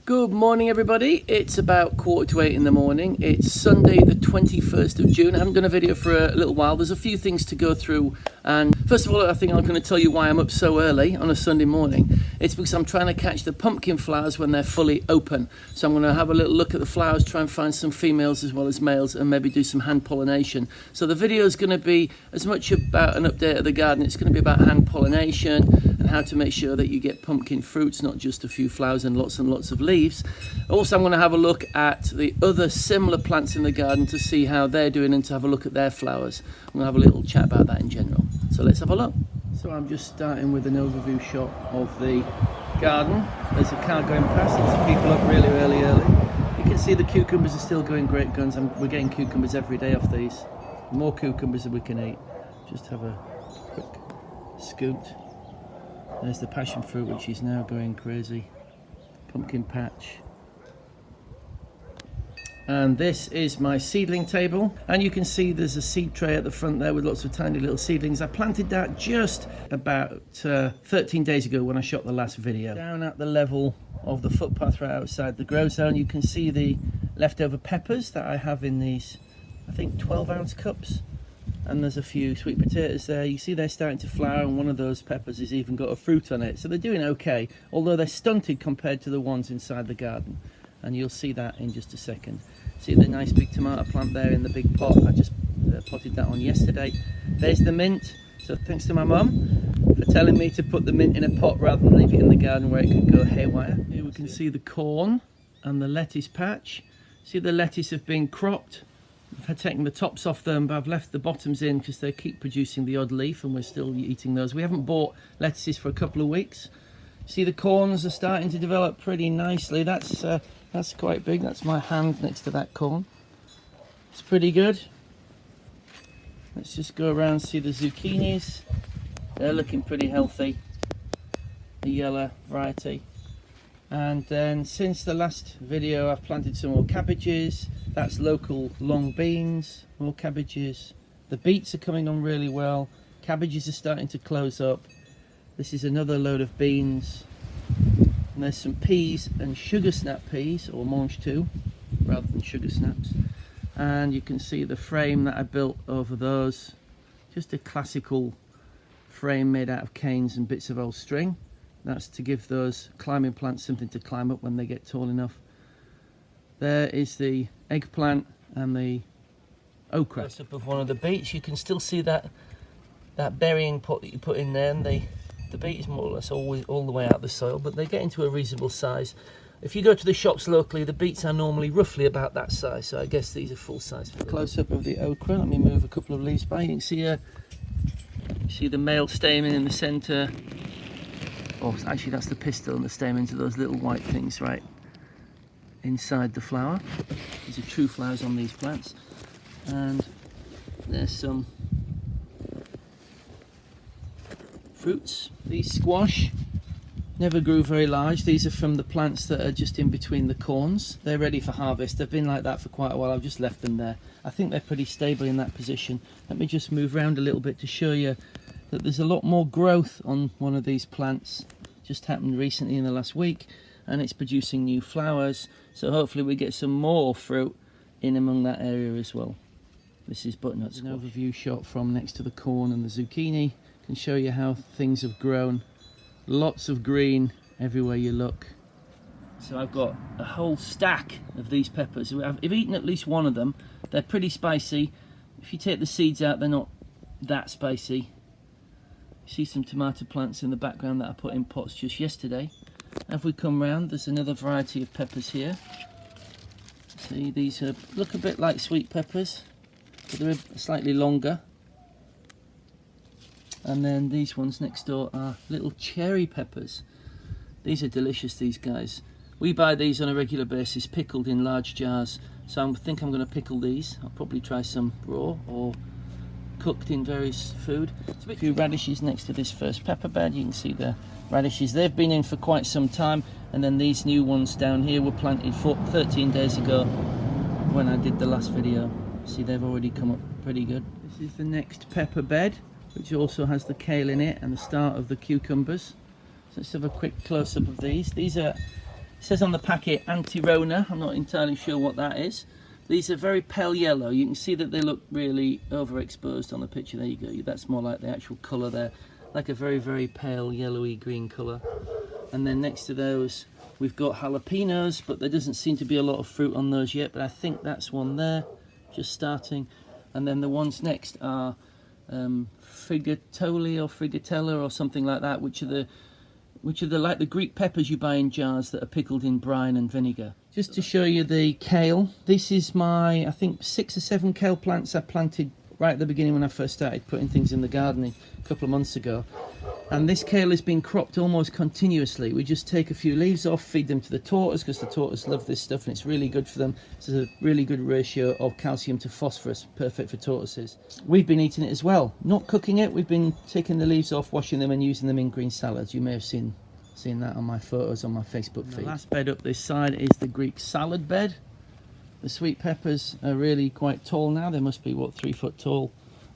Good morning everybody, it's about 7:45 in the morning. It's Sunday the 21st of June. I haven't done a video for a little while. There's a few things to go through, and first of all I think I'm going to tell you why I'm up so early on a Sunday morning. It's because I'm trying to catch the pumpkin flowers when they're fully open. So I'm going to have a little look at the flowers, try and find some females as well as males, and maybe do some hand pollination. So the video is going to be as much about an update of the garden. It's going to be about hand pollination and how to make sure that you get pumpkin fruits, not just a few flowers and lots of leaves. Also, I'm going to have a look at the other similar plants in the garden to see how they're doing and to have a look at their flowers. I'm going to have a little chat about that in general. So let's have a look. So I'm just starting with an overview shot of the garden. There's a car going past, there's some people up really early. You can see the cucumbers are still going great guns. We're getting cucumbers every day off these. More cucumbers than we can eat. Just have a quick scoot. There's the passion fruit, which is now going crazy. Pumpkin patch. And this is my seedling table, and you can see there's a seed tray at the front there with lots of tiny little seedlings. I planted that just about 13 days ago when I shot the last video. Down at the level of the footpath right outside the grow zone, you can see the leftover peppers that I have in these, I think 12-ounce cups. And there's a few sweet potatoes there. You see they're starting to flower, and one of those peppers has even got a fruit on it. So they're doing okay, although they're stunted compared to the ones inside the garden. And you'll see that in just a second. See the nice big tomato plant there in the big pot? I just potted that on yesterday. There's the mint. So thanks to my mum for telling me to put the mint in a pot rather than leave it in the garden where it could go haywire. Here we can see the corn and the lettuce patch. See the lettuce have been cropped. I've taken the tops off them, but I've left the bottoms in because they keep producing the odd leaf, and we're still eating those. We haven't bought lettuces for a couple of weeks. See the corns are starting to develop pretty nicely. That's quite big. That's my hand next to that corn. It's pretty good. Let's just go around and see the zucchinis. They're looking pretty healthy. The yellow variety. And then since the last video I've planted some more cabbages. That's local long beans, more cabbages. The beets are coming on really well. Cabbages are starting to close up. This is another load of beans. And there's some peas and sugar snap peas, or mange tout, rather than sugar snaps. And you can see the frame that I built over those. Just a classical frame made out of canes and bits of old string. That's to give those climbing plants something to climb up when they get tall enough. There is the eggplant and the okra. Close up of one of the beets. You can still see that burying pot that you put in there, and the beet is more or less always all the way out of the soil, but they get into a reasonable size. If you go to the shops locally, the beets are normally roughly about that size, so I guess these are full size. Close up of the okra. Let me move a couple of leaves by. You can see the male stamen in the centre. Oh, actually that's the pistil, and the stamens are those little white things right inside the flower. These are true flowers on these plants. And there's some fruits. These squash never grew very large. These are from the plants that are just in between the corns. They're ready for harvest. They've been like that for quite a while. I've just left them there. I think they're pretty stable in that position. Let me just move around a little bit to show you that there's a lot more growth on one of these plants. Just happened recently in the last week, and it's producing new flowers, so hopefully we get some more fruit in among that area as well. This is butternut squash. An overview shot from next to the corn and the zucchini can show you how things have grown. Lots of green everywhere you look. So I've got a whole stack of these peppers. I've eaten at least one of them. They're pretty spicy. If you take the seeds out, they're not that spicy. You see some tomato plants in the background that I put in pots just yesterday. If we come round, there's another variety of peppers here. See, these look a bit like sweet peppers, but they're slightly longer. And then these ones next door are little cherry peppers. These are delicious, these guys. We buy these on a regular basis, pickled in large jars. So I think I'm going to pickle these. I'll probably try some raw or cooked in various food. There's a few radishes next to this first pepper bed. You can see the radishes. They've been in for quite some time, and then these new ones down here were planted 13 days ago when I did the last video. See, they've already come up pretty good. This is the next pepper bed, which also has the kale in it and the start of the cucumbers. So let's have a quick close-up of these. These are It says on the packet Antirona. I'm not entirely sure what that is. These are very pale yellow. You can see that they look really overexposed on the picture. There you go. That's more like the actual colour there. Like a very, very pale yellowy green colour. And then next to those we've got jalapenos, but there doesn't seem to be a lot of fruit on those yet, but I think that's one there, just starting. And then the ones next are frigatoli or frigatella or something like that, which are like the Greek peppers you buy in jars that are pickled in brine and vinegar. Just to show you the kale, this is my, I think, 6 or 7 kale plants I planted right at the beginning when I first started putting things in the garden a couple of months ago. And this kale has been cropped almost continuously. We just take a few leaves off, feed them to the tortoise, because the tortoise love this stuff and it's really good for them. It's a really good ratio of calcium to phosphorus, perfect for tortoises. We've been eating it as well, not cooking it. We've been taking the leaves off, washing them and using them in green salads. You may have seen that on my photos on my Facebook feed. The last bed up this side is the Greek salad bed. The sweet peppers are really quite tall now. They must be, what, 3 foot tall.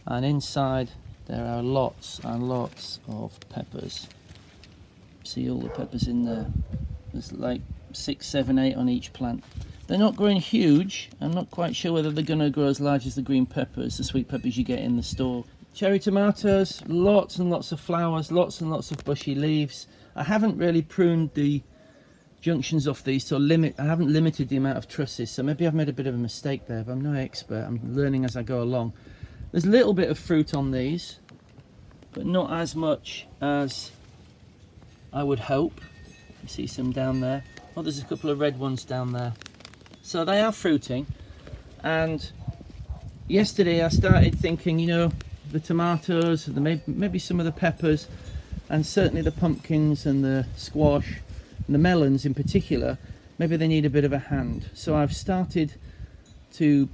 And inside there are lots and lots of peppers. See all the peppers in there. There's like 6, 7, 8 on each plant. They're not growing huge. I'm not quite sure whether they're going to grow as large as the green peppers, the sweet peppers you get in the store. Cherry tomatoes, lots and lots of flowers, lots and lots of bushy leaves. I haven't really pruned the junctions off these, so I haven't limited the amount of trusses, so maybe I've made a bit of a mistake there, but I'm no expert. I'm learning as I go along. There's a little bit of fruit on these, but not as much as I would hope. You see some down there. Oh, there's a couple of red ones down there. So they are fruiting, and yesterday I started thinking, you know, the tomatoes, maybe some of the peppers, and certainly the pumpkins and the squash and the melons in particular, maybe they need a bit of a hand. So I've started to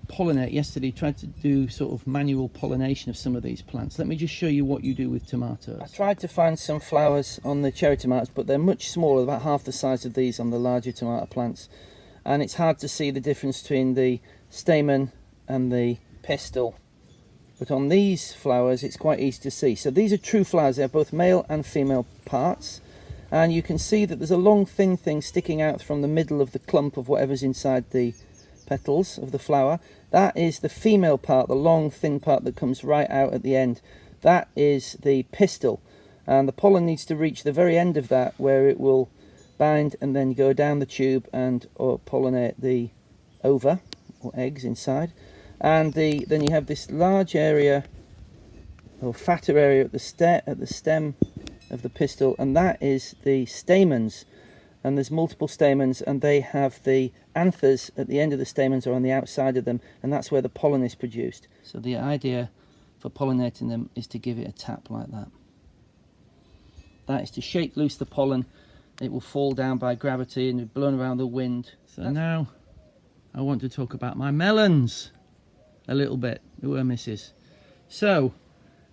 pollinate yesterday, tried to do sort of manual pollination of some of these plants. Let me just show you what you do with tomatoes. I tried to find some flowers on the cherry tomatoes, but they're much smaller, about half the size of these on the larger tomato plants. And it's hard to see the difference between the stamen and the pistil. But on these flowers, it's quite easy to see. So these are true flowers. They have both male and female parts. And you can see that there's a long thin thing sticking out from the middle of the clump of whatever's inside the petals of the flower. That is the female part, the long thin part that comes right out at the end. That is the pistil. And the pollen needs to reach the very end of that, where it will bind and then go down the tube and pollinate the ova or eggs inside. And then you have this large area or fatter area at the stem of the pistil, and that is the stamens. And there's multiple stamens, and they have the anthers at the end of the stamens or on the outside of them, and that's where the pollen is produced. So the idea for pollinating them is to give it a tap like that. That is to shake loose the pollen. It will fall down by gravity and be blown around the wind. So now I want to talk about my melons a little bit. They were misses. So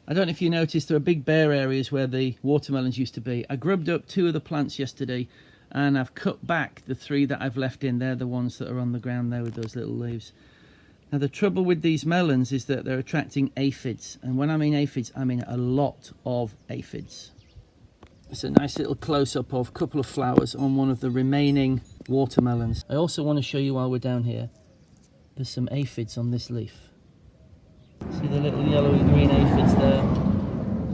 I don't know if you noticed, there are big bare areas where the watermelons used to be. I grubbed up 2 of the plants yesterday, and I've cut back the 3 that I've left in. They're the ones that are on the ground there with those little leaves. Now the trouble with these melons is that they're attracting aphids, and when I mean aphids, I mean a lot of aphids. It's a nice little close-up of a couple of flowers on one of the remaining watermelons. I also want to show you while we're down here, there's some aphids on this leaf. See the little yellowy green aphids there?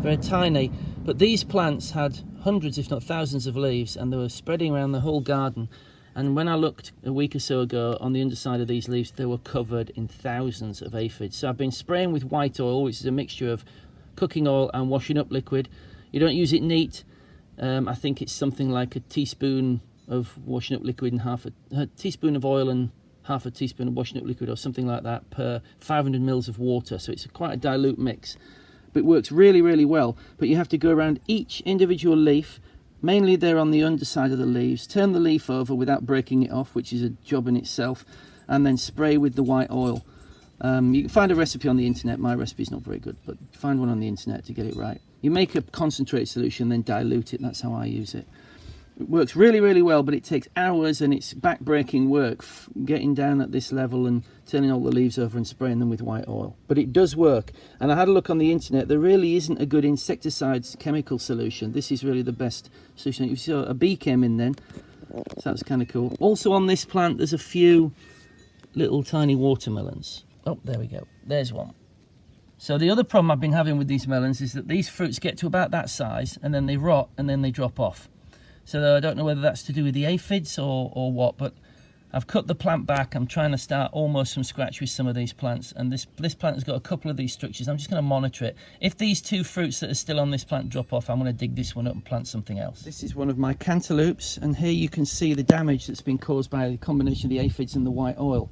Very tiny, but these plants had hundreds if not thousands of leaves, and they were spreading around the whole garden. And when I looked a week or so ago on the underside of these leaves, they were covered in thousands of aphids. So I've been spraying with white oil, which is a mixture of cooking oil and washing up liquid. You don't use it neat. I think it's something like a teaspoon of washing up liquid and half a teaspoon of oil and half a teaspoon of washing up liquid or something like that per 500 mils of water. So it's quite a dilute mix, but it works really, really well. But you have to go around each individual leaf, mainly they're on the underside of the leaves, turn the leaf over without breaking it off, which is a job in itself, and then spray with the white oil. You can find a recipe on the internet. My recipe is not very good, but find one on the internet to get it right. You make a concentrate solution, then dilute it. That's how I use it. It works really, really well, but it takes hours and it's back-breaking work getting down at this level and turning all the leaves over and spraying them with white oil. But it does work. And I had a look on the internet. There really isn't a good insecticides chemical solution. This is really the best solution. If you saw a bee came in then, So that's kind of cool. Also on this plant, there's a few little tiny watermelons. Oh, there we go. There's one. So the other problem I've been having with these melons is that these fruits get to about that size and then they rot and then they drop off. So I don't know whether that's to do with the aphids or what, but I've cut the plant back. I'm trying to start almost from scratch with some of these plants, and this plant has got a couple of these structures. I'm just going to monitor it. If these two fruits that are still on this plant drop off, I'm going to dig this one up and plant something else. This is one of my cantaloupes, and here you can see the damage that's been caused by the combination of the aphids and the white oil.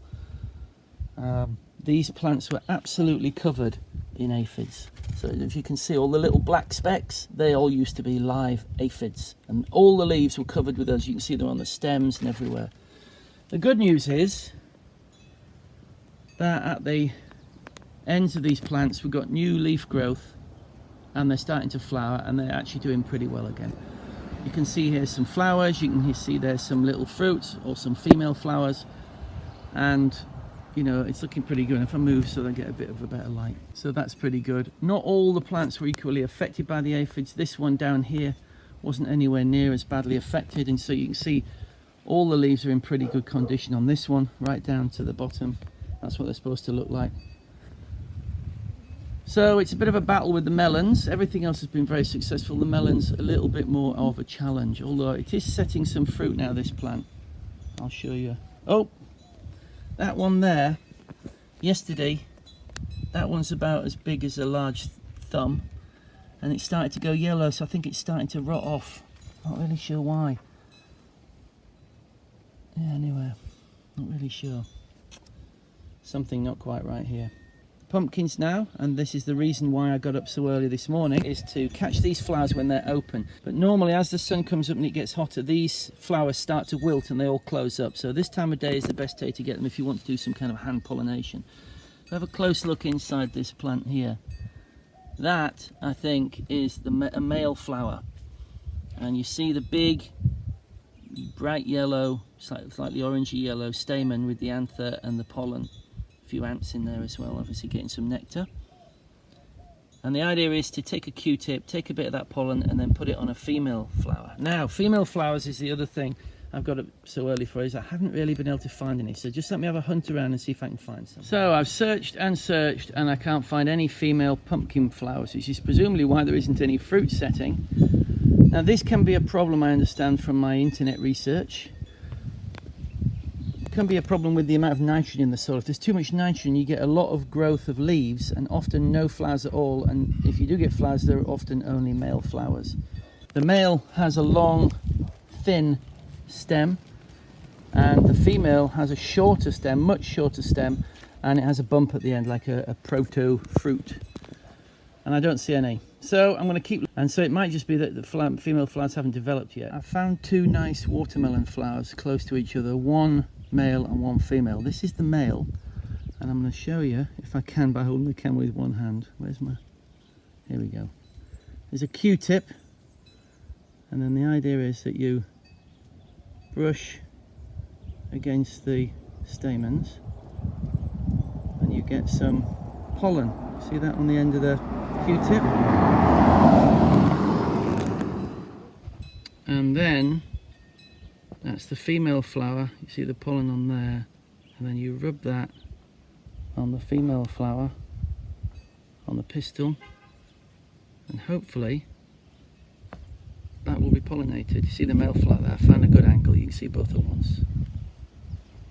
These plants were absolutely covered in aphids. So if you can see all the little black specks, they all used to be live aphids, and all the leaves were covered with those. You can see them on the stems and everywhere. The good news is that at the ends of these plants we've got new leaf growth, and they're starting to flower, and they're actually doing pretty well again. You can see here some flowers, you can see there's some little fruits or some female flowers, and you know, it's looking pretty good. If I move so they get a bit of a better light, so that's pretty good. Not all the plants were equally affected by the aphids. This one down here wasn't anywhere near as badly affected, and so you can see all the leaves are in pretty good condition on this one, right down to the bottom. That's what they're supposed to look like. So it's a bit of a battle with the melons. Everything else has been very successful. The melons a little bit more of a challenge, although it is setting some fruit now, this plant. I'll show you. Oh, that one there, yesterday, that one's about as big as a large thumb, and it started to go yellow, so I think it's starting to rot off. Not really sure why. Yeah, anyway, not really sure. Something not quite right here. Pumpkins now, and this is the reason why I got up so early this morning, is to catch these flowers when they're open. But normally as the sun comes up and it gets hotter, these flowers start to wilt and they all close up. So this time of day is the best day to get them if you want to do some kind of hand pollination. So have a close look inside this plant here. That, I think, is a male flower. And you see the big, bright yellow, slightly orangey yellow stamen with the anther and the pollen. A few ants in there as well, obviously getting some nectar. And the idea is to take a Q-tip, take a bit of that pollen, and then put it on a female flower. Now, female flowers is the other thing I've got up so early for, is I haven't really been able to find any. So just let me have a hunt around and see if I can find some. So I've searched and searched, and I can't find any female pumpkin flowers, which is presumably why there isn't any fruit setting. Now this can be a problem, I understand from my internet research. It can be a problem with the amount of nitrogen in the soil. If there's too much nitrogen, you get a lot of growth of leaves and often no flowers at all, and if you do get flowers, they're often only male flowers. The male has a long, thin stem, and the female has a shorter stem, much shorter stem, and it has a bump at the end like a proto fruit, and I don't see any. So I'm going to keep, and so it might just be that the female flowers haven't developed yet. I found two nice watermelon flowers close to each other, one male and one female. This is the male, and I'm going to show you if I can by holding the camera with one hand. Where's my, here we go. There's a Q-tip, and then the idea is that you brush against the stamens and you get some pollen. See that on the end of the Q-tip? And then that's the female flower. You see the pollen on there, and then you rub that on the female flower, on the pistil, and hopefully that will be pollinated. You see the male flower there? I found a good angle, you can see both at once.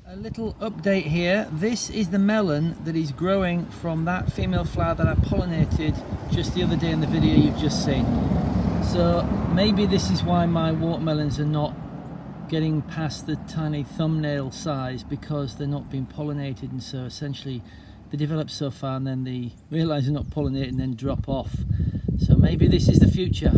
A little update here. This is the melon that is growing from that female flower that I pollinated just the other day in the video you've just seen. So maybe this is why my watermelons are not getting past the tiny thumbnail size, because they're not being pollinated, and so essentially they develop so far and then they realise they're not pollinated and then drop off. So maybe this is the future.